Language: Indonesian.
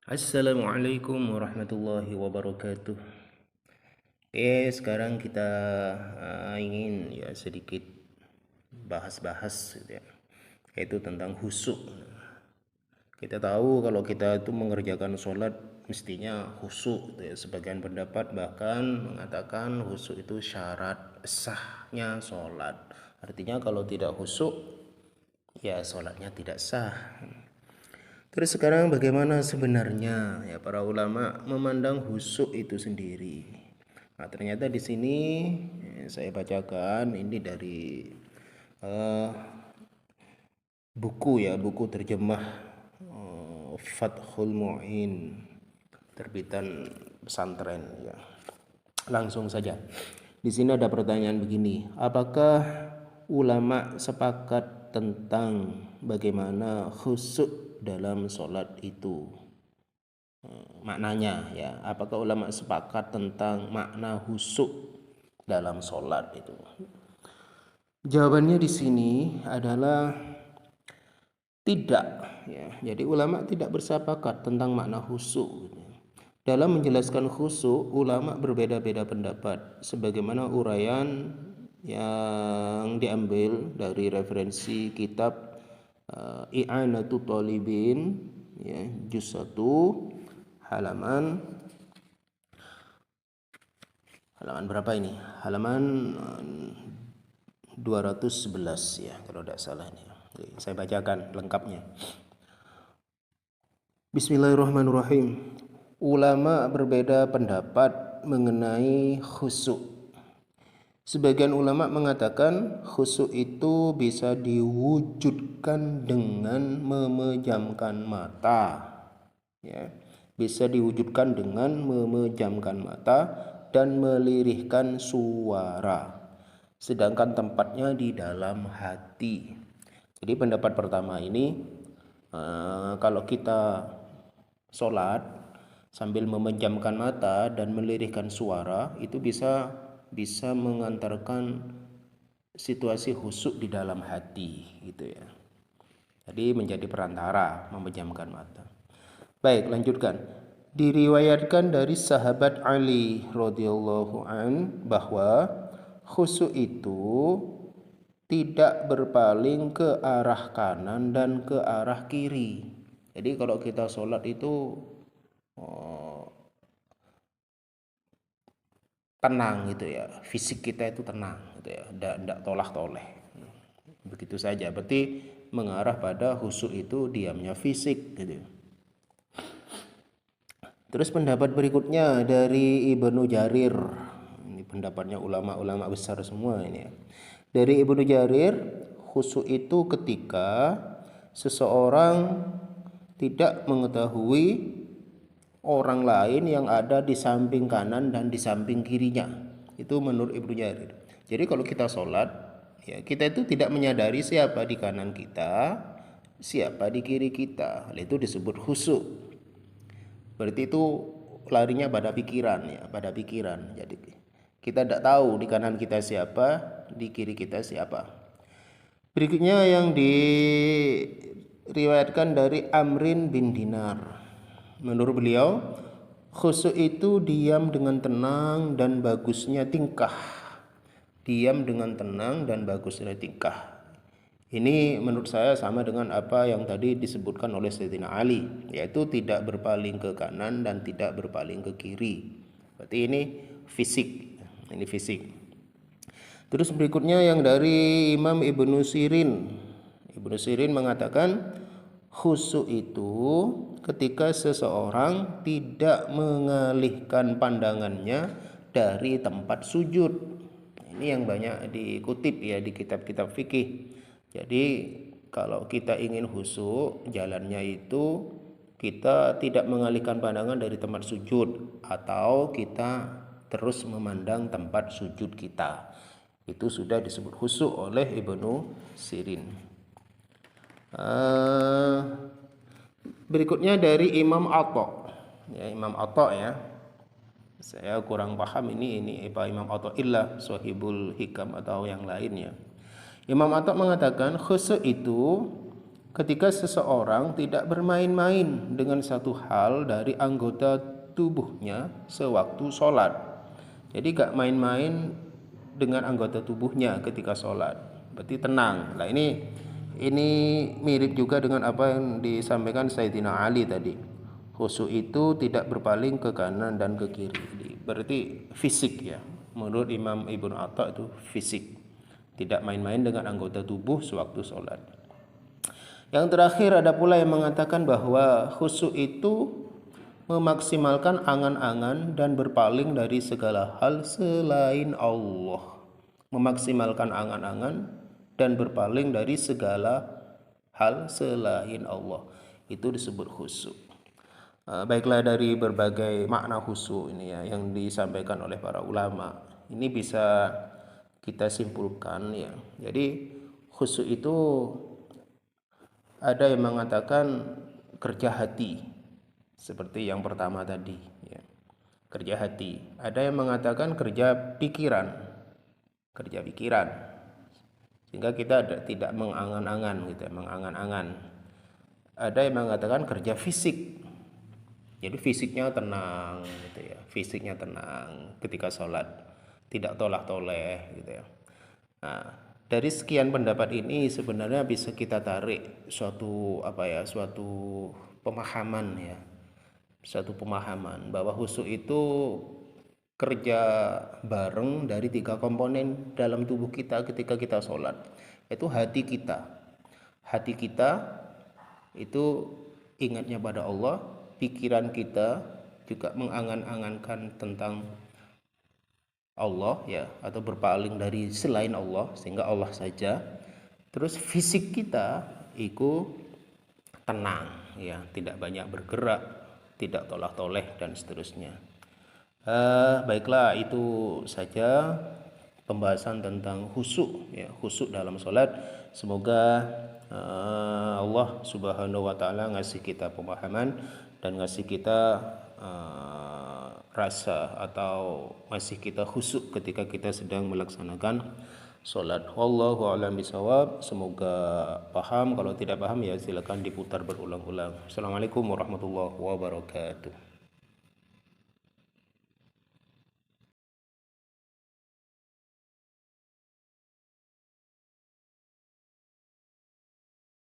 Assalamualaikum warahmatullahi wabarakatuh. Sekarang kita ingin ya sedikit bahas-bahas gitu ya, yaitu tentang khusyuk. Kita tahu kalau kita itu mengerjakan sholat mestinya khusyuk gitu ya. Sebagian pendapat bahkan mengatakan khusyuk itu syarat sahnya sholat. Artinya kalau tidak khusyuk ya sholatnya tidak sah. Terus sekarang bagaimana sebenarnya ya para ulama memandang khusyuk itu sendiri? Nah, ternyata di sini saya bacakan ini dari eh, buku terjemah Fathul Mu'in terbitan pesantren ya. Langsung saja. Di sini ada pertanyaan begini, apakah ulama sepakat tentang bagaimana khusyuk dalam sholat itu? Maknanya ya, apakah ulama sepakat tentang makna khusyuk dalam sholat itu? Jawabannya di sini adalah tidak ya. Jadi ulama tidak bersepakat tentang makna khusyuk. Dalam menjelaskan khusyuk, ulama berbeda-beda pendapat sebagaimana uraian yang diambil dari referensi kitab I'anatul Talibin ya, juz 1 halaman berapa ini? Halaman 211 ya kalau tidak salah ini. Oke, saya bacakan lengkapnya. Bismillahirrahmanirrahim. Ulama berbeda pendapat mengenai khusyuk. Sebagian ulama mengatakan khusyuk itu bisa diwujudkan dengan memejamkan mata. Ya, bisa diwujudkan dengan memejamkan mata dan melirihkan suara. Sedangkan tempatnya di dalam hati. Jadi pendapat pertama ini kalau kita sholat sambil memejamkan mata dan melirihkan suara itu bisa mengantarkan situasi khusyuk di dalam hati gitu ya. Jadi menjadi perantara memejamkan mata. Baik, lanjutkan. Diriwayatkan dari sahabat Ali radhiyallahu an bahwa khusyuk itu tidak berpaling ke arah kanan dan ke arah kiri. Jadi kalau kita sholat itu tenang gitu ya, fisik kita itu tenang gitu ya, tidak tolah-toleh. Begitu saja, berarti mengarah pada khusyuk itu diamnya fisik gitu. Terus pendapat berikutnya dari Ibnu Jarir. Ini pendapatnya ulama-ulama besar semua ini ya. Dari Ibnu Jarir, khusyuk itu ketika seseorang tidak mengetahui orang lain yang ada di samping kanan dan di samping kirinya. Itu menurut Ibnu Jarir. Jadi kalau kita sholat, ya kita itu tidak menyadari siapa di kanan kita, siapa di kiri kita. Hal itu disebut khusyuk. Berarti itu larinya pada pikiran ya, pada pikiran. Jadi kita tidak tahu di kanan kita siapa, di kiri kita siapa. Berikutnya yang diriwayatkan dari Amrin bin Dinar. Menurut beliau, khusyuk itu diam dengan tenang dan bagusnya tingkah. Diam dengan tenang dan bagusnya tingkah. Ini menurut saya sama dengan apa yang tadi disebutkan oleh Sayyidina Ali, yaitu tidak berpaling ke kanan dan tidak berpaling ke kiri. Berarti ini fisik. Ini fisik. Terus berikutnya yang dari Imam Ibnu Sirin. Ibnu Sirin mengatakan khusyuk itu ketika seseorang tidak mengalihkan pandangannya dari tempat sujud. Ini yang banyak dikutip ya di kitab-kitab fikih. Jadi kalau kita ingin khusyuk, jalannya itu kita tidak mengalihkan pandangan dari tempat sujud atau kita terus memandang tempat sujud kita. Itu sudah disebut khusyuk oleh Ibnu Sirin. Berikutnya dari Imam Atha. Ya, Imam Atha ya. Saya kurang paham ini apa Imam Atha illa Sahibul Hikam atau yang lainnya. Imam Atha mengatakan khusyuk itu ketika seseorang tidak bermain-main dengan satu hal dari anggota tubuhnya sewaktu sholat. Jadi gak main-main dengan anggota tubuhnya ketika sholat, berarti tenang. Nah ini mirip juga dengan apa yang disampaikan Sayyidina Ali tadi. Khusyuk itu tidak berpaling ke kanan dan ke kiri. Berarti fisik ya. Menurut Imam Ibnu Atha itu fisik. Tidak main-main dengan anggota tubuh sewaktu sholat. Yang terakhir ada pula yang mengatakan bahwa khusyuk itu memaksimalkan angan-angan dan berpaling dari segala hal selain Allah. Memaksimalkan angan-angan dan berpaling dari segala hal selain Allah. Itu disebut khusyuk. Baiklah, dari berbagai makna khusyuk ini ya yang disampaikan oleh para ulama, ini bisa kita simpulkan ya. Jadi khusyuk itu ada yang mengatakan kerja hati, seperti yang pertama tadi ya. Kerja hati. Ada yang mengatakan kerja pikiran. Sehingga kita tidak mengangan-angan gitu ya, mengangan-angan. Ada yang mengatakan kerja fisik. Jadi fisiknya tenang gitu ya. Fisiknya tenang ketika sholat, tidak tolak-toleh gitu ya. Nah, dari sekian pendapat ini sebenarnya bisa kita tarik suatu pemahaman ya. Suatu pemahaman bahwa khusyuk itu kerja bareng dari 3 komponen dalam tubuh kita ketika kita sholat. Itu hati kita. Hati kita itu ingatnya pada Allah, pikiran kita juga mengangan-angankan tentang Allah ya, atau berpaling dari selain Allah sehingga Allah saja. Terus fisik kita itu tenang ya, tidak banyak bergerak, tidak tolak-toleh dan seterusnya. Baiklah, itu saja pembahasan tentang khusyuk ya, khusyuk dalam sholat. Semoga Allah Subhanahu wa taala ngasih kita pemahaman dan ngasih kita rasa atau ngasih kita khusyuk ketika kita sedang melaksanakan sholat. Wallahu a'lam bishawab. Semoga paham. Kalau tidak paham ya silakan diputar berulang-ulang. Assalamualaikum warahmatullahi wabarakatuh.